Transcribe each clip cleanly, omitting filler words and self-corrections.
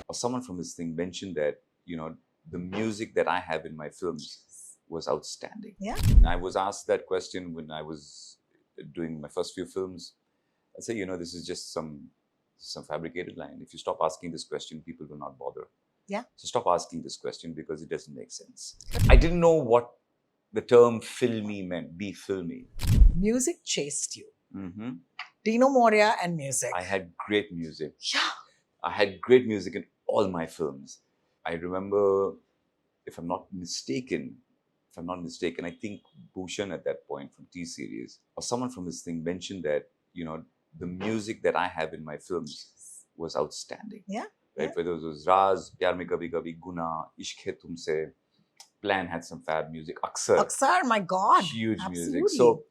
or someone from his thing mentioned that, the music that I have in my films was outstanding. Yeah. And I was asked that question when I was doing my first few films. I say, this is just some fabricated line. If you stop asking this question, people will not bother. Yeah. So stop asking this question because it doesn't make sense. I didn't know what the term filmy meant, be filmy. Music chased you. Mm-hmm. Dino Morea and music. I had great music. Yeah. I had great music in all my films. I remember, if I'm not mistaken, I think Bhushan at that point from T-Series, or someone from his thing mentioned that, the music that I have in my films was outstanding. Yeah. Right? Whether it was Raaz, Pyar Mein Kabhi Kabhi, Guna, Ishq Hai Tumse, Plan had some fab music, Aksar, my God. huge Absolutely. music. So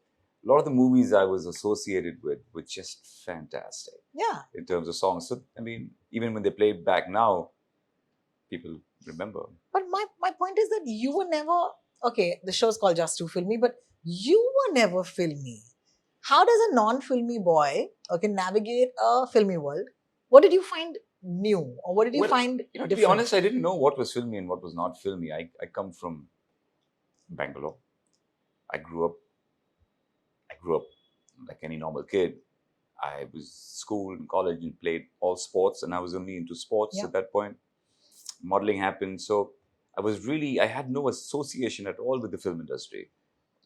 a lot of the movies I was associated with were just fantastic. Yeah. In terms of songs. So, even when they play it back now, people remember. But my point is that you were never, okay, the show's called Just Too Filmy, but you were never filmy. How does a non-filmy boy, okay, navigate a filmy world? What did you find new? Or what did you find different? To be honest, I didn't know what was filmy and what was not filmy. I come from Bangalore. I grew up like any normal kid. I was school and college and played all sports, and I was only into sports at that point. Modeling happened, so I had no association at all with the film industry.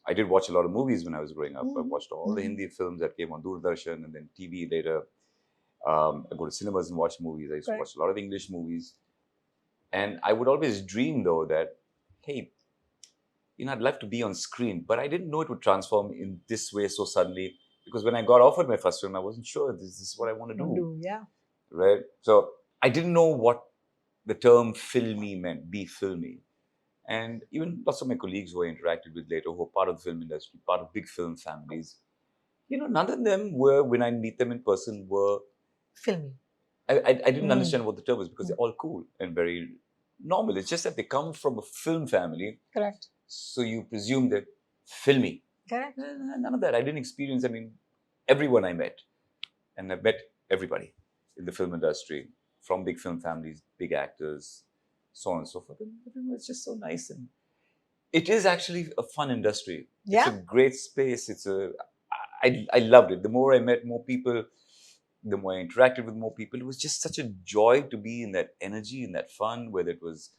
I did watch a lot of movies when I was growing up. I watched all the Hindi films that came on Doordarshan and then TV later. I go to cinemas and watch movies. I used to watch a lot of English movies. And I would always dream, though, that, hey, I'd love to be on screen. But I didn't know it would transform in this way so suddenly. Because when I got offered my first film, I wasn't sure this is what I want to do. Yeah. Right? So I didn't know what the term filmy meant, be filmy. And even lots of my colleagues who I interacted with later, who are part of the film industry, part of big film families, none of them were, when I meet them in person, were filmy. I didn't understand what the term was because they're all cool and very normal. It's just that they come from a film family. Correct. So you presume they're filmy. Correct. None of that. I didn't experience, everyone I met. And I met everybody in the film industry, from big film families, big actors, so on and so forth. And it's just so nice. And it is actually a fun industry. Yeah. It's a great space. I loved it. The more I met more people, the more I interacted with more people, it was just such a joy to be in that energy, in that fun, whether it was,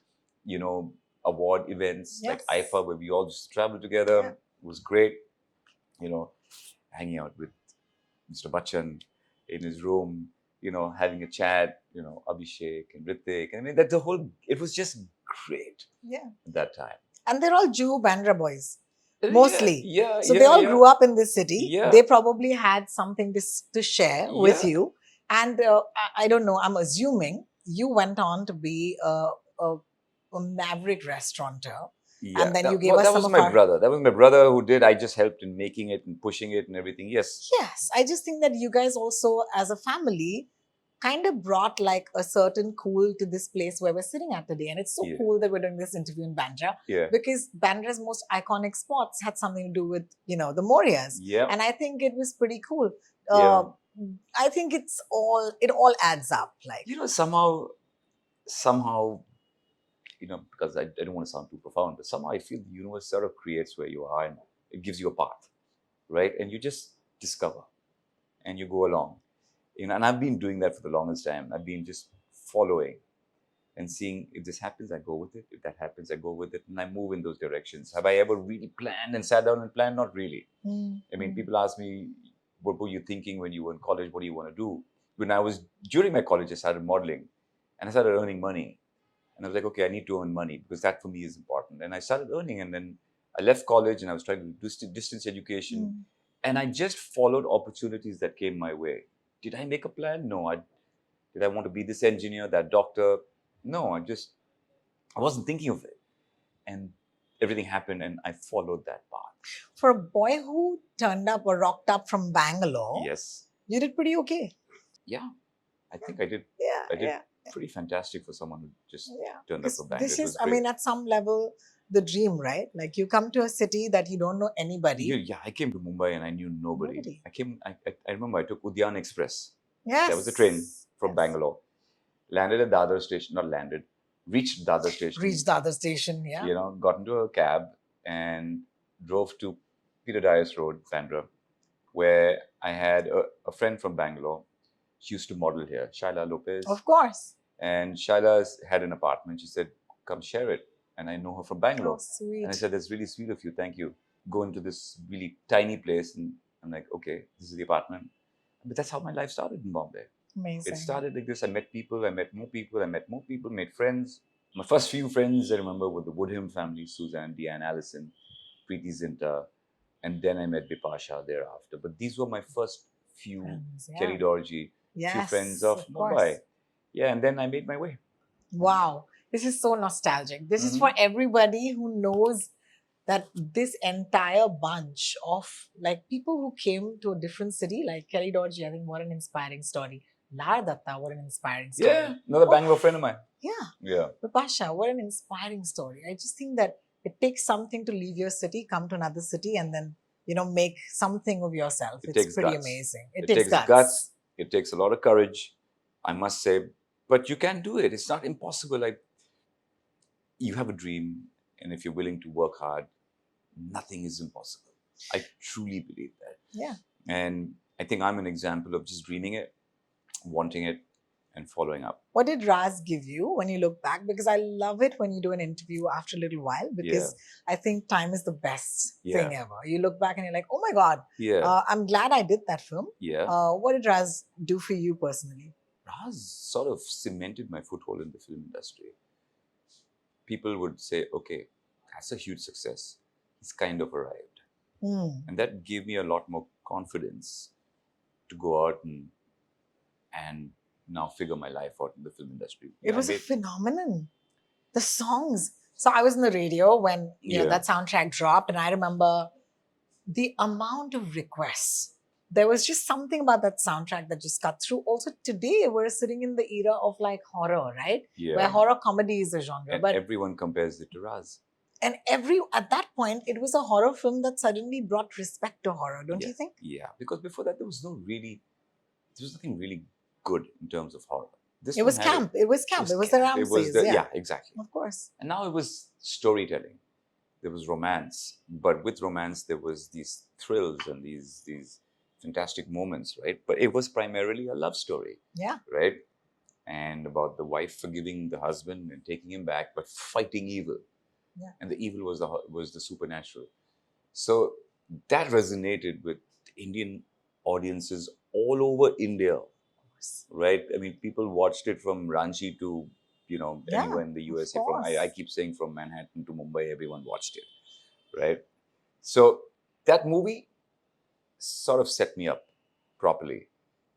award events like IFA, where we all just traveled together. Yeah. It was great, hanging out with Mr. Bachchan in his room, having a chat, Abhishek and Ritik. It was just great. Yeah. At that time. And they're all Juhu Bandra boys. Mostly. Yeah. So they all grew up in this city. Yeah. They probably had something to share with you. And I don't know, I'm assuming you went on to be a maverick restaurateur. Yeah, and then you gave us that some was of my brother. That was my brother who did. I just helped in making it and pushing it and everything. Yes. Yes. I just think that you guys also, as a family, kind of brought like a certain cool to this place where we're sitting at today. And it's so cool that we're doing this interview in Bandra. Yeah. Because Bandra's most iconic spots had something to do with, the Moreas. Yeah. And I think it was pretty cool. Yeah. I think it all adds up. Like, somehow, because I don't want to sound too profound, but somehow I feel the universe sort of creates where you are and it gives you a path, right? And you just discover and you go along. And I've been doing that for the longest time. I've been just following and seeing if this happens, I go with it. If that happens, I go with it. And I move in those directions. Have I ever really planned and sat down and planned? Not really. People ask me, what were you thinking when you were in college? What do you want to do? During my college, I started modeling and I started earning money. And I was like, okay, I need to earn money because that for me is important. And I started earning, and then I left college and I was trying to do distance education. And I just followed opportunities that came my way. Did I make a plan? No. Did I want to be this engineer, that doctor? No, I wasn't thinking of it. And everything happened and I followed that path. For a boy who turned up or rocked up from Bangalore, yes, you did pretty okay. Yeah, I think I did. Yeah, I did pretty fantastic for someone who just turned up from Bangalore. This is, at some level, the dream, right? Like you come to a city that you don't know anybody. Yeah, I came to Mumbai and I knew nobody. I remember I took Udyan Express. Yes. That was the train from Bangalore. landed at the other station, not landed, reached the other station. Reached the other station, yeah. Got into a cab and drove to Peter Dyers Road, Bandra, where I had a friend from Bangalore. She used to model here, Shaila Lopez. Of course. And Shaila's had an apartment. She said, come share it. And I know her from Bangalore. Oh, sweet. And I said, that's really sweet of you. Thank you. Go into this really tiny place. And I'm like, okay, this is the apartment. But that's how my life started in Bombay. Amazing. It started like this. I met people. I met more people. I met more people. Made friends. My first few friends I remember were the Woodham family, Suzanne, Deanne, Allison, Preeti Zinta. And then I met Bipasha thereafter. But these were my first few Friends, yeah. Kelly Dorji, few friends of Mumbai. Course. Yeah, and then I made my way. Wow. This is so nostalgic. This is for everybody who knows that this entire bunch of like people who came to a different city, like Kelly Dorji, I think what an inspiring story. Lara Datta, what an inspiring story. Yeah, another Bangalore friend of mine. Yeah. Yeah. Bipasha, what an inspiring story. I just think that it takes something to leave your city, come to another city, and then, make something of yourself. It's pretty guts. amazing. It takes guts. It takes a lot of courage, I must say. But you can do it. It's not impossible. Like, you have a dream, and if you're willing to work hard, nothing is impossible. I truly believe that. Yeah. And I think I'm an example of just dreaming it, wanting it, and following up. What did Raaz give you when you look back? Because I love it when you do an interview after a little while, because I think time is the best thing ever. You look back and you're like, oh my God, I'm glad I did that film. Yeah. What did Raaz do for you personally? Raaz sort of cemented my foothold in the film industry. People would say, okay, that's a huge success. He's kind of arrived. And that gave me a lot more confidence to go out and now figure my life out in the film industry. It was a phenomenon. The songs. So I was in the radio when that soundtrack dropped, and I remember the amount of requests. There was just something about that soundtrack that just cut through. Also today, we're sitting in the era of like horror, right? Yeah. Where horror comedy is a genre. And but everyone compares it to Raaz. And at that point, it was a horror film that suddenly brought respect to horror, don't you think? Yeah, because before that, there was nothing really good in terms of horror. It was camp. It was the Ramses. Yeah, exactly. Of course. And now it was storytelling. There was romance. But with romance, there was these thrills and these fantastic moments, right? But it was primarily a love story. Yeah. Right? And about the wife forgiving the husband and taking him back, but fighting evil. Yeah. And the evil was the supernatural. So that resonated with Indian audiences all over India, right? I mean, people watched it from Ranchi to, anywhere in the USA. I keep saying from Manhattan to Mumbai, everyone watched it, right? So that movie sort of set me up properly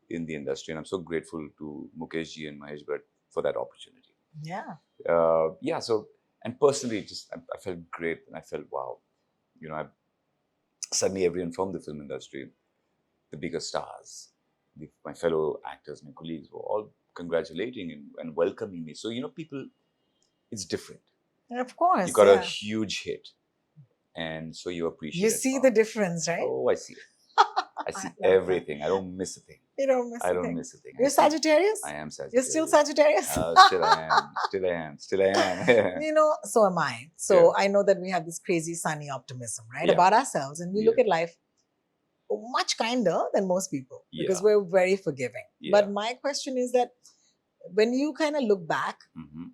in the industry. And I'm so grateful to Mukesh ji and Mahesh Bhatt for that opportunity. Yeah. So, and personally, I felt great, and I felt, wow, suddenly everyone from the film industry, the bigger stars, my fellow actors, my colleagues were all congratulating and welcoming me. So, people, it's different. Of course. You got a huge hit, and so you appreciate it. You see the difference, right? Oh, I see it. I see everything. I don't miss a thing. You don't miss a thing. I don't miss a thing. You're Sagittarius? I am Sagittarius. You're still Sagittarius? Still I am. So am I. So I know that we have this crazy sunny optimism, right, about ourselves. And we look at life much kinder than most people because we're very forgiving. But my question is that when you kind of look back,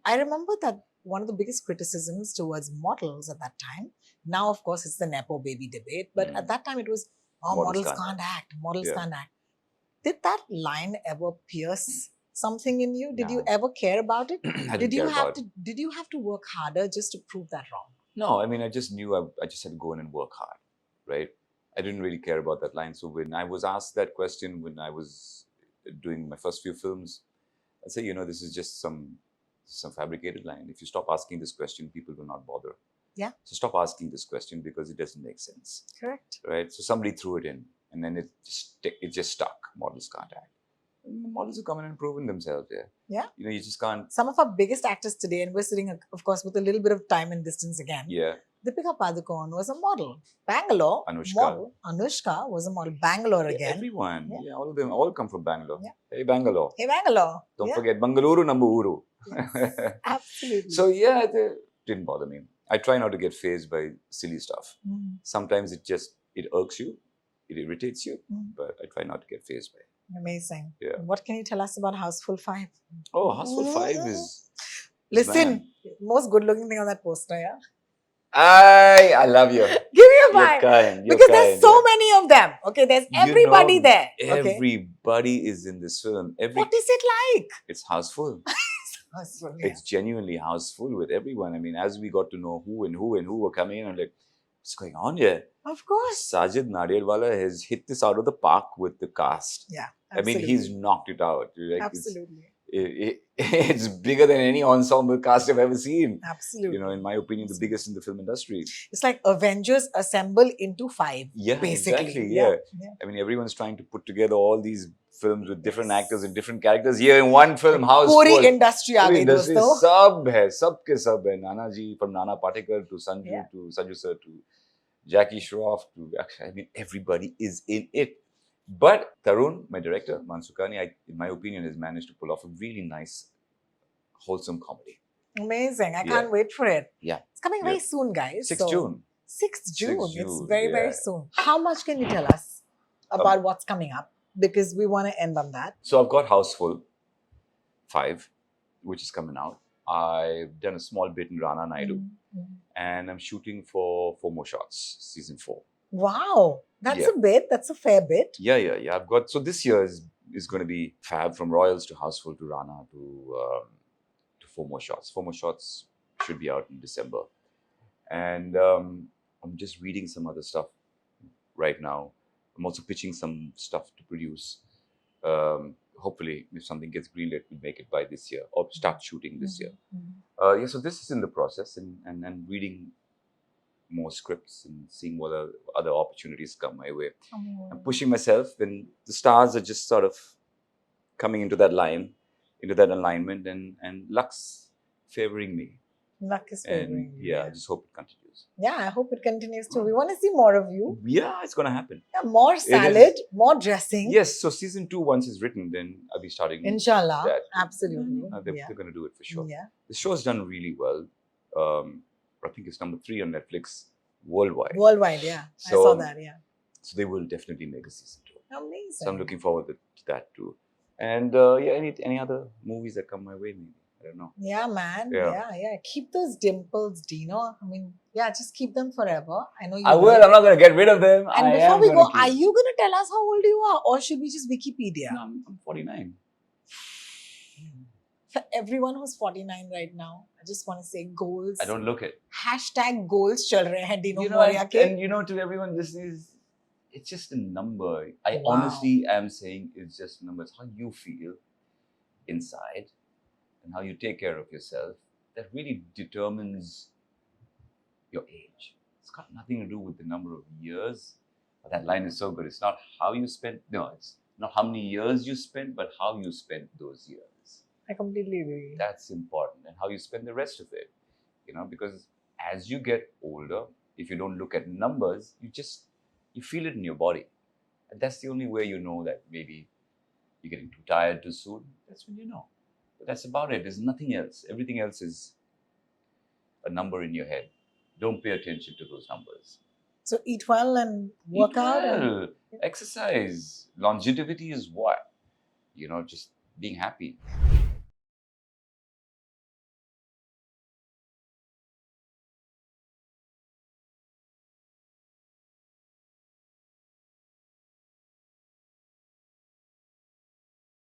I remember that one of the biggest criticisms towards models at that time, now of course it's the Nepo baby debate, but at that time it was, models can't act. Models can't act. Did that line ever pierce something in you? Did you ever care about it? Did you have to work harder just to prove that wrong? No, I mean, I just knew I just had to go in and work hard, right? I didn't really care about that line. So when I was asked that question when I was doing my first few films, I'd say, this is just some fabricated line. If you stop asking this question, people will not bother. Yeah. So stop asking this question because it doesn't make sense. Correct. Right? So somebody threw it in and then it just stuck. Models can't act. And the models have come in and proven themselves there. Yeah. You just can't. Some of our biggest actors today, and we're sitting, of course, with a little bit of time and distance again. Yeah. Deepika Padukone was a model. Bangalore. Anushka. Model. Anushka was a model. Bangalore Yeah, again. everyone. Yeah. Yeah. All of them all come from Bangalore. Yeah. Hey, Bangalore. Hey, Bangalore. Don't Yeah. forget Bangalore number Uru. Yes, absolutely. So yeah, it didn't bother me. I try not to get fazed by silly stuff. Mm, Sometimes it irks you, it irritates you, mm. but I try not to get phased by it. Amazing. Yeah. What can you tell us about Housefull 5? Oh, Housefull 5 is Listen, man. most good looking thing on that poster, yeah? I love you. Give me a You're five. kind. You're Because kind, there's so yeah. many of them. Okay, there's You everybody know, there. Okay. Everybody is in this film. What is it like? It's houseful. Housefull, yeah. It's genuinely houseful with everyone. I mean, as we got to know who were coming in, I'm like, what's going on here? Of course. Sajid Nadiadwala has hit this out of the park with the cast. Yeah. I mean, Absolutely. he's knocked it out. Like, Absolutely. it's bigger than any ensemble cast I've ever seen. Absolutely. You know, in my opinion, the biggest in the film industry. It's like Avengers assemble into 5. Yeah, basically. exactly. Yeah. I mean, everyone's trying to put together all these films with different actors and different characters. Here in one film, Housefull. Puri industry aa Puri gayi, industry, dosto. sab hai, sabke sab hai. Nana ji, from Nana Patekar to Sanju Yeah. to Sanju sir to Jackie Shroff to, I mean, everybody is in it. But Tarun, my director, Mansukani, in my opinion, has managed to pull off a really nice, wholesome comedy. Amazing. I Yeah. can't wait for it. Yeah. It's coming very Yeah. soon, guys. 6th So- June. 6th June. 6th It's June, very, very yeah. soon. How much can you tell us about what's coming up? Because we want to end on that. So I've got Housefull 5, which is coming out. I've done a small bit in Rana Naidu, and I'm shooting for 4 more shots, season 4. Wow. That's Yeah. a bit. That's a fair bit. Yeah. I've got, so this year is going to be fab, from Royals to Housefull to Rana to 4 more shots. 4 more shots should be out in December. And I'm just reading some other stuff right now. I'm also pitching some stuff to produce. Hopefully, if something gets greenlit, we'll make it by this year or start shooting this year. Yeah, so this is in the process, and reading more scripts and seeing what other opportunities come my way. I'm pushing myself, and the stars are just sort of coming into that line, into that alignment, and luck's favoring me. Luck is favoring And you. yeah, I just hope it continues. Yeah, I hope it continues too. We want to see more of you. Yeah, it's going to happen. Yeah, more salad, more dressing. Yes, so season 2, once it's written, then I'll be starting. Inshallah. that. Absolutely. They're Yeah. going to do it for sure. Yeah. The show's done really well. I think it's number 3 on Netflix worldwide. Worldwide, yeah. I So- saw that, yeah. So they will definitely make a season 2. Amazing. So I'm looking forward to that too. And yeah, any other movies that come my way, maybe. I don't know. Yeah, man. Yeah. Yeah. Keep those dimples, Dino. I mean, yeah, just keep them forever. I know you I will. I'm not going to get rid of them. And I before am we gonna go, keep- are you going to tell us how old you are? Or should we just Wikipedia? No, I'm 49. For everyone who's 49 right now, I just want to say goals. I don't look it. Hashtag goals chal rahe hain Dino You know, Morea ke. and you know, to everyone listening, it's just a number. I Wow. honestly am saying it's just a number. It's how you feel inside and how you take care of yourself that really determines your age. It's got nothing to do with the number of years. But that line is so good. It's not how you spent, no, it's not how many years you spent, but how you spent those years. I completely agree. That's important, and how you spend the rest of it. You know, because as you get older, if you don't look at numbers, you feel it in your body. And that's the only way you know that maybe you're getting too tired too soon. That's when you know. But that's about it. There's nothing else. Everything else is a number in your head. Don't pay attention to those numbers. So eat well and work Eat out. well, And, exercise. Longevity is what? You know, just being happy.